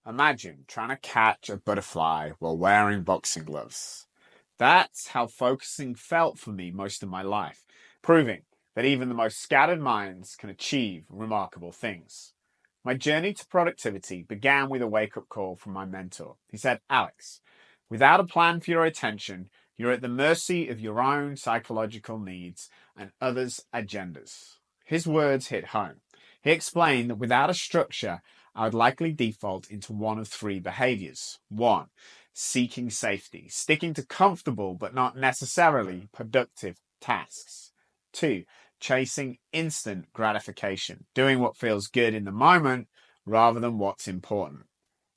Imagine trying to catch a butterfly while wearing boxing gloves. That's how focusing felt for me most of my life, proving that even the most scattered minds can achieve remarkable things. My journey to productivity began with a wake-up call from my mentor. He said, Alex, without a plan for your attention, you're at the mercy of your own psychological needs and others' agendas. His words hit home. He explained that without a structure, I would likely default into one of three behaviors. One, seeking safety, sticking to comfortable but not necessarily productive tasks. Two, chasing instant gratification, doing what feels good in the moment rather than what's important.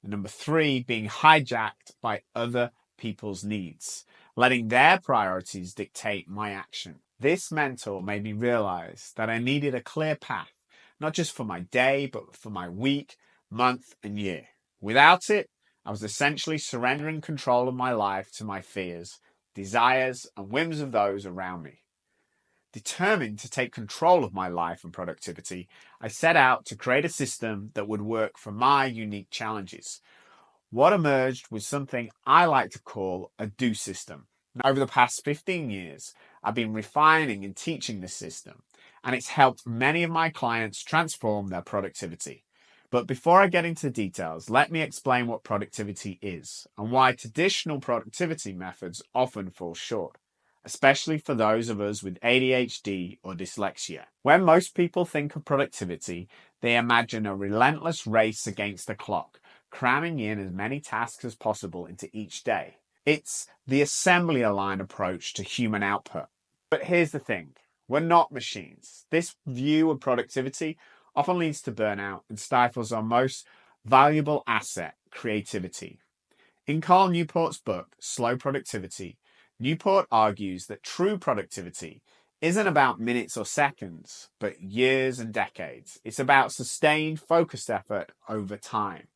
And number three, being hijacked by other people's needs, letting their priorities dictate my action. This mentor made me realize that I needed a clear path, not just for my day, but for my week, month, and year. Without it, I was essentially surrendering control of my life to my fears, desires, and whims of those around me. Determined to take control of my life and productivity, I set out to create a system that would work for my unique challenges. What emerged was something I like to call a do system. Over the past 15 years, I've been refining and teaching this system, and it's helped many of my clients transform their productivity. But before I get into details, let me explain what productivity is and why traditional productivity methods often fall short, especially for those of us with ADHD or dyslexia. When most people think of productivity, they imagine a relentless race against the clock, cramming in as many tasks as possible into each day. It's the assembly line approach to human output. But here's the thing, we're not machines. This view of productivity often leads to burnout and stifles our most valuable asset, creativity. In Carl Newport's book, Slow Productivity, Newport argues that true productivity isn't about minutes or seconds, but years and decades. It's about sustained, focused effort over time.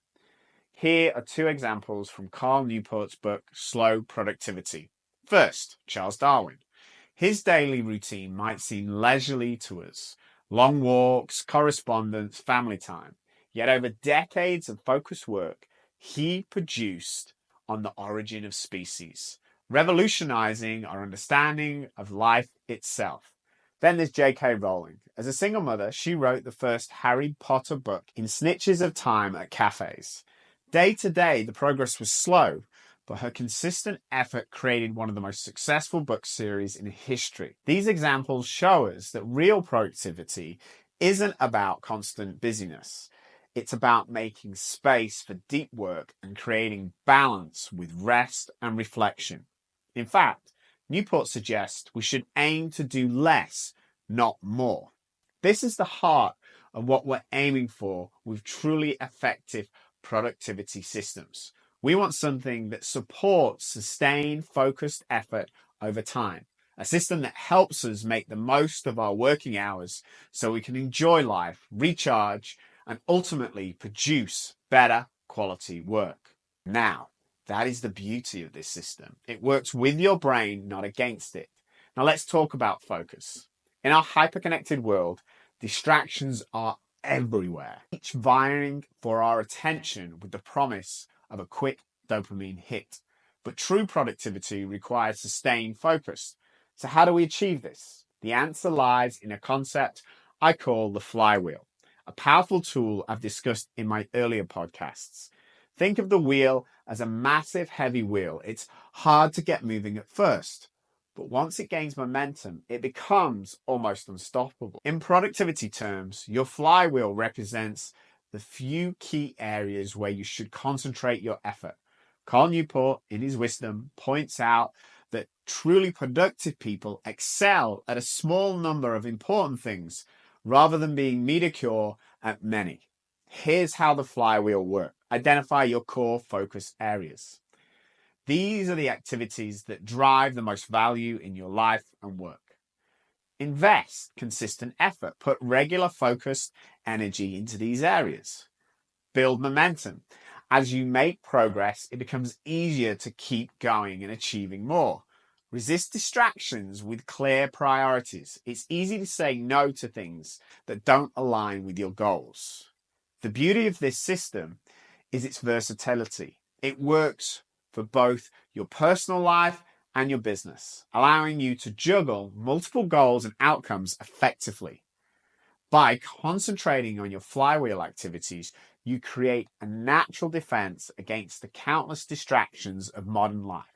Here are two examples from Carl Newport's book, Slow Productivity. First, Charles Darwin. His daily routine might seem leisurely to us. Long walks, correspondence, family time. Yet over decades of focused work, he produced On the Origin of Species, revolutionizing our understanding of life itself. Then there's J.K. Rowling. As a single mother, she wrote the first Harry Potter book in snitches of time at cafes. Day to day, the progress was slow, but her consistent effort created one of the most successful book series in history. These examples show us that real productivity isn't about constant busyness. It's about making space for deep work and creating balance with rest and reflection. In fact, Newport suggests we should aim to do less, not more. This is the heart of what we're aiming for with truly effective productivity systems. We want something that supports sustained, focused effort over time. A system that helps us make the most of our working hours so we can enjoy life, recharge, and ultimately produce better quality work. Now, that is the beauty of this system. It works with your brain, not against it. Now let's talk about focus. In our hyperconnected world, distractions are everywhere, each vying for our attention with the promise of a quick dopamine hit. But true productivity requires sustained focus. So how do we achieve this? The answer lies in a concept I call the flywheel, a powerful tool I've discussed in my earlier podcasts. Think of the wheel as a massive heavy wheel. It's hard to get moving at first, but once it gains momentum, it becomes almost unstoppable. In productivity terms, your flywheel represents the few key areas where you should concentrate your effort. Carl Newport, in his wisdom, points out that truly productive people excel at a small number of important things rather than being mediocre at many. Here's how the flywheel works. Identify your core focus areas. These are the activities that drive the most value in your life and work. Invest consistent effort. Put regular focused energy into these areas. Build momentum. As you make progress, it becomes easier to keep going and achieving more. Resist distractions with clear priorities. It's easy to say no to things that don't align with your goals. The beauty of this system is its versatility. It works for both your personal life and your business, allowing you to juggle multiple goals and outcomes effectively. By concentrating on your flywheel activities, you create a natural defense against the countless distractions of modern life.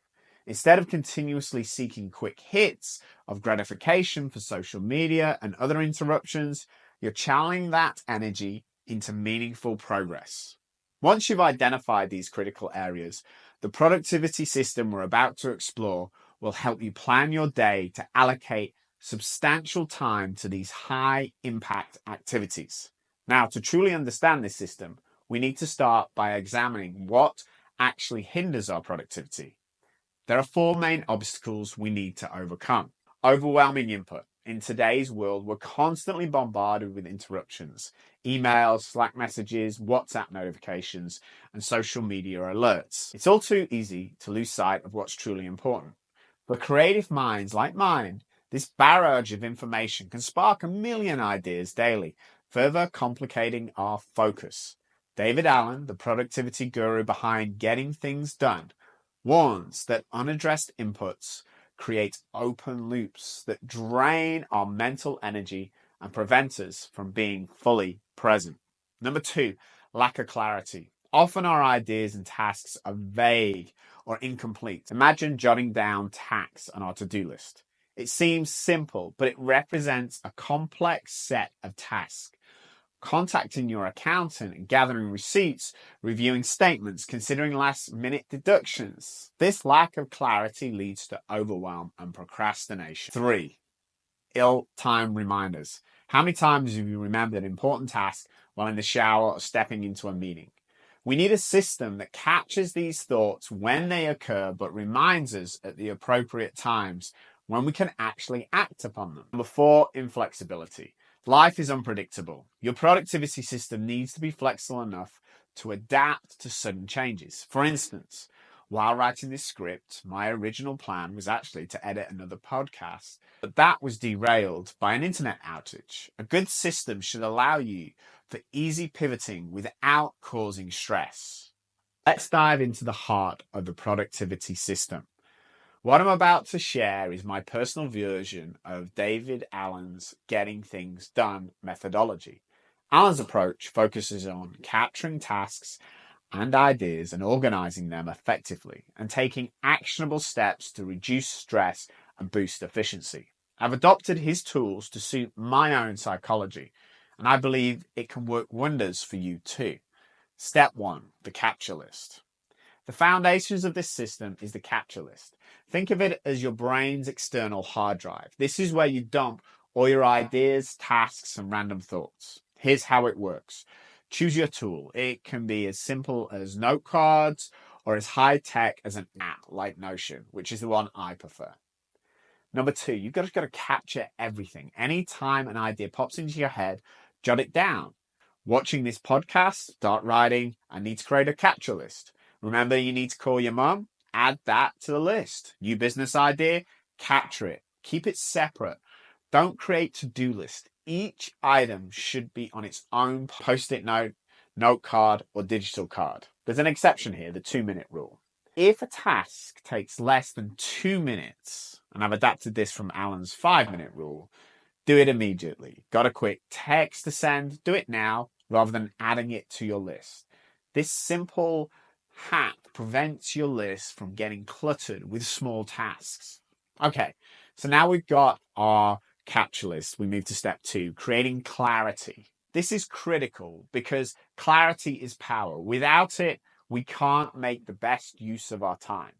Instead of continuously seeking quick hits of gratification for social media and other interruptions, you're channeling that energy into meaningful progress. Once you've identified these critical areas, the productivity system we're about to explore will help you plan your day to allocate substantial time to these high impact activities. Now, to truly understand this system, we need to start by examining what actually hinders our productivity. There are four main obstacles we need to overcome. Overwhelming input. In today's world, we're constantly bombarded with interruptions, emails, Slack messages, WhatsApp notifications, and social media alerts. It's all too easy to lose sight of what's truly important. For creative minds like mine, this barrage of information can spark a million ideas daily, further complicating our focus. David Allen, the productivity guru behind Getting Things Done, warns that unaddressed inputs create open loops that drain our mental energy and prevent us from being fully present. Number two, lack of clarity. Often our ideas and tasks are vague or incomplete. Imagine jotting down tasks on our to-do list. It seems simple, but it represents a complex set of tasks. Contacting your accountant and gathering receipts, reviewing statements, considering last-minute deductions. This lack of clarity leads to overwhelm and procrastination. 3. Ill-timed reminders. How many times have you remembered an important task while in the shower or stepping into a meeting? We need a system that captures these thoughts when they occur but reminds us at the appropriate times when we can actually act upon them. Number 4, inflexibility. Life is unpredictable. Your productivity system needs to be flexible enough to adapt to sudden changes. For instance, while writing this script, my original plan was actually to edit another podcast, but that was derailed by an internet outage. A good system should allow you for easy pivoting without causing stress. Let's dive into the heart of the productivity system. What I'm about to share is my personal version of David Allen's Getting Things Done methodology. Allen's approach focuses on capturing tasks and ideas and organizing them effectively and taking actionable steps to reduce stress and boost efficiency. I've adopted his tools to suit my own psychology, and I believe it can work wonders for you too. Step 1, the capture list. The foundations of this system is the capture list. Think of it as your brain's external hard drive. This is where you dump all your ideas, tasks, and random thoughts. Here's how it works. Choose your tool. It can be as simple as note cards or as high-tech as an app like Notion, which is the one I prefer. Number 2, you've got to capture everything. Anytime an idea pops into your head, jot it down. Watching this podcast, start writing, I need to create a capture list. Remember, you need to call your mum, add that to the list. New business idea, capture it. Keep it separate. Don't create to-do list. Each item should be on its own post-it note, note card, or digital card. There's an exception here, the 2-minute rule. If a task takes less than 2 minutes, and I've adapted this from Allen's 5-minute rule, do it immediately. Got a quick text to send? Do it now rather than adding it to your list. This simple hack prevents your list from getting cluttered with small tasks. Okay, so now we've got our capture list. We move to step 2, creating clarity. This is critical because clarity is power. Without it, we can't make the best use of our time.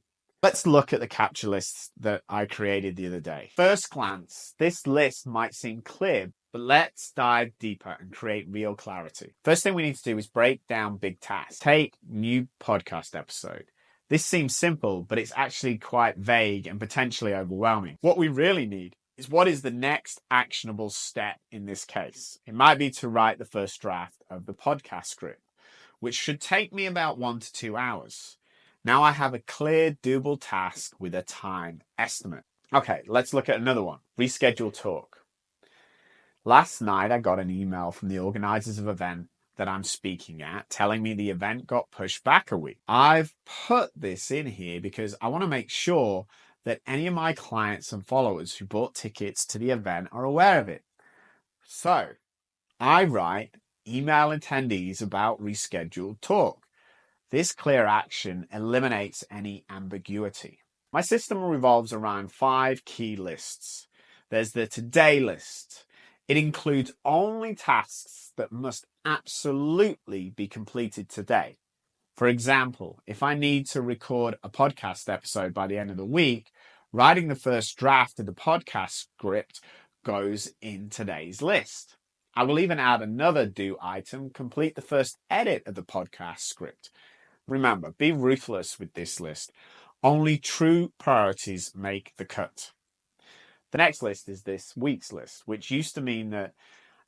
Let's look at the capture lists that I created the other day. First glance, this list might seem clear, but let's dive deeper and create real clarity. First thing we need to do is break down big tasks. Take new podcast episode. This seems simple, but it's actually quite vague and potentially overwhelming. What we really need is what is the next actionable step in this case. It might be to write the first draft of the podcast script, which should take me about 1 to 2 hours. Now I have a clear, doable task with a time estimate. Okay, let's look at another one. Reschedule talk. Last night, I got an email from the organizers of an event that I'm speaking at telling me the event got pushed back a week. I've put this in here because I want to make sure that any of my clients and followers who bought tickets to the event are aware of it. So I write email attendees about rescheduled talk. This clear action eliminates any ambiguity. My system revolves around 5 key lists. There's the today list. It includes only tasks that must absolutely be completed today. For example, if I need to record a podcast episode by the end of the week, writing the first draft of the podcast script goes in today's list. I will even add another do item, complete the first edit of the podcast script. Remember, be ruthless with this list. Only true priorities make the cut. The next list is this week's list, which used to mean that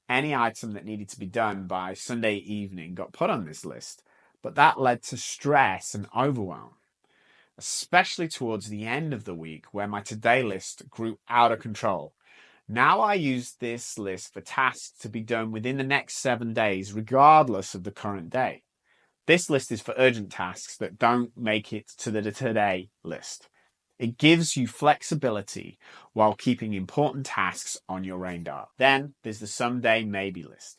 any item that needed to be done by Sunday evening got put on this list, but that led to stress and overwhelm, especially towards the end of the week where my today list grew out of control. Now I use this list for tasks to be done within the next 7 days, regardless of the current day. This list is for urgent tasks that don't make it to the today list. It gives you flexibility while keeping important tasks on your radar. Then there's the someday maybe list.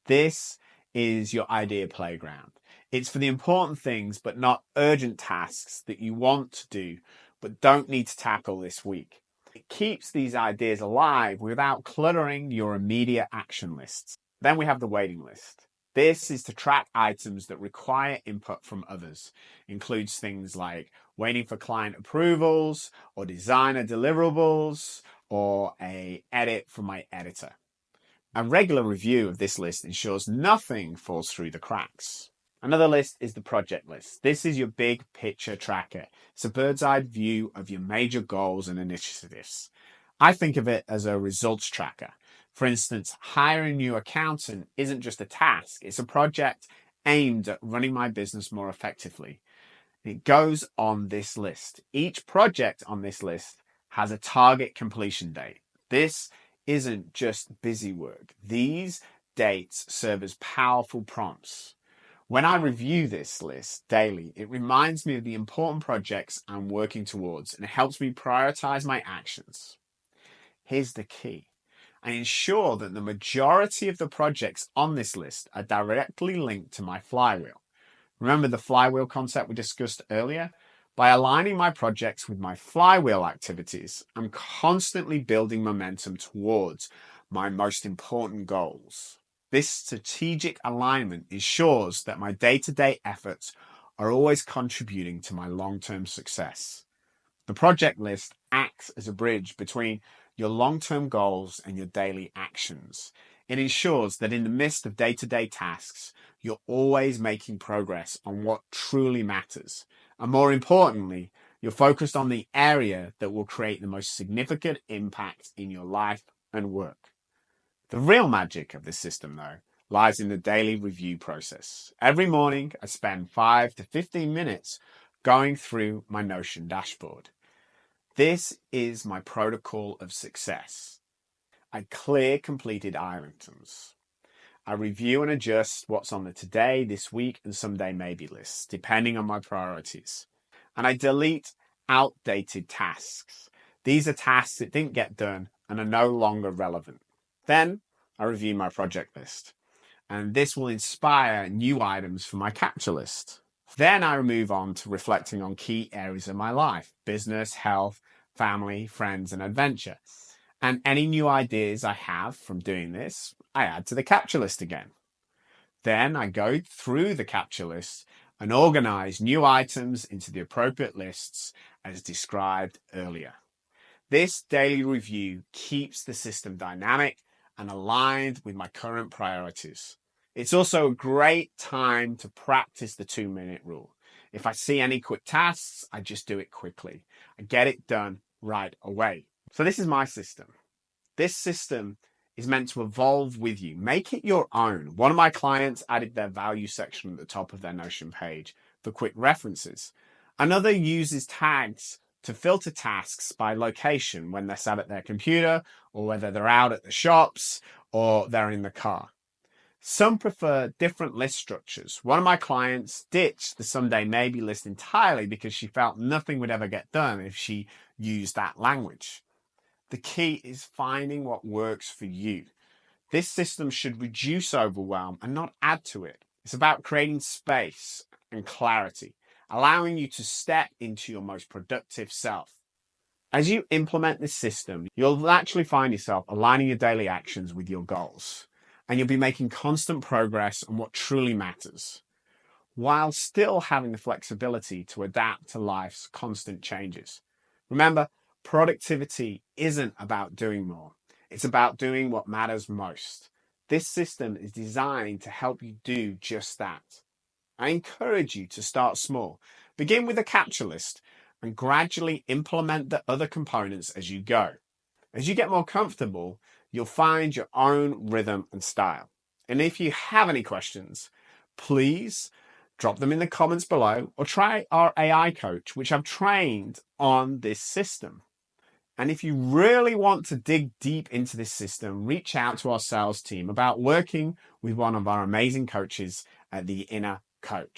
This is your idea playground. It's for the important things, but not urgent tasks that you want to do, but don't need to tackle this week. It keeps these ideas alive without cluttering your immediate action lists. Then we have the waiting list. This is to track items that require input from others. Includes things like waiting for client approvals or designer deliverables or an edit from my editor. A regular review of this list ensures nothing falls through the cracks. Another list is the project list. This is your big picture tracker. It's a bird's eye view of your major goals and initiatives. I think of it as a results tracker. For instance, hiring a new accountant isn't just a task, it's a project aimed at running my business more effectively. It goes on this list. Each project on this list has a target completion date. This isn't just busy work. These dates serve as powerful prompts. When I review this list daily, it reminds me of the important projects I'm working towards and it helps me prioritize my actions. Here's the key. I ensure that the majority of the projects on this list are directly linked to my flywheel. Remember the flywheel concept we discussed earlier? By aligning my projects with my flywheel activities, I'm constantly building momentum towards my most important goals. This strategic alignment ensures that my day-to-day efforts are always contributing to my long-term success. The project list acts as a bridge between your long-term goals and your daily actions. It ensures that in the midst of day-to-day tasks, you're always making progress on what truly matters. And more importantly, you're focused on the area that will create the most significant impact in your life and work. The real magic of this system, though, lies in the daily review process. Every morning, I spend 5 to 15 minutes going through my Notion dashboard. This is my protocol of success. I clear completed items. I review and adjust what's on the today, this week, and someday maybe lists, depending on my priorities. And I delete outdated tasks. These are tasks that didn't get done and are no longer relevant. Then I review my project list, and this will inspire new items for my capture list. Then I move on to reflecting on key areas of my life: business, health, family, friends, and adventure. And any new ideas I have from doing this, I add to the capture list again. Then I go through the capture list and organize new items into the appropriate lists as described earlier. This daily review keeps the system dynamic and aligned with my current priorities. It's also a great time to practice the 2-minute rule. If I see any quick tasks, I just do it quickly. I get it done right away. So this is my system. This system is meant to evolve with you. Make it your own. One of my clients added their value section at the top of their Notion page for quick references. Another uses tags to filter tasks by location when they're sat at their computer or whether they're out at the shops or they're in the car. Some prefer different list structures. One of my clients ditched the Sunday maybe list entirely because she felt nothing would ever get done if she used that language. The key is finding what works for you. This system should reduce overwhelm and not add to it. It's about creating space and clarity, allowing you to step into your most productive self. As you implement this system, you'll actually find yourself aligning your daily actions with your goals, and you'll be making constant progress on what truly matters, while still having the flexibility to adapt to life's constant changes. Remember, productivity isn't about doing more. It's about doing what matters most. This system is designed to help you do just that. I encourage you to start small. Begin with a capture list and gradually implement the other components as you go. As you get more comfortable, you'll find your own rhythm and style. And if you have any questions, please drop them in the comments below or try our AI coach, which I've trained on this system. And if you really want to dig deep into this system, reach out to our sales team about working with one of our amazing coaches at the Inner Coach.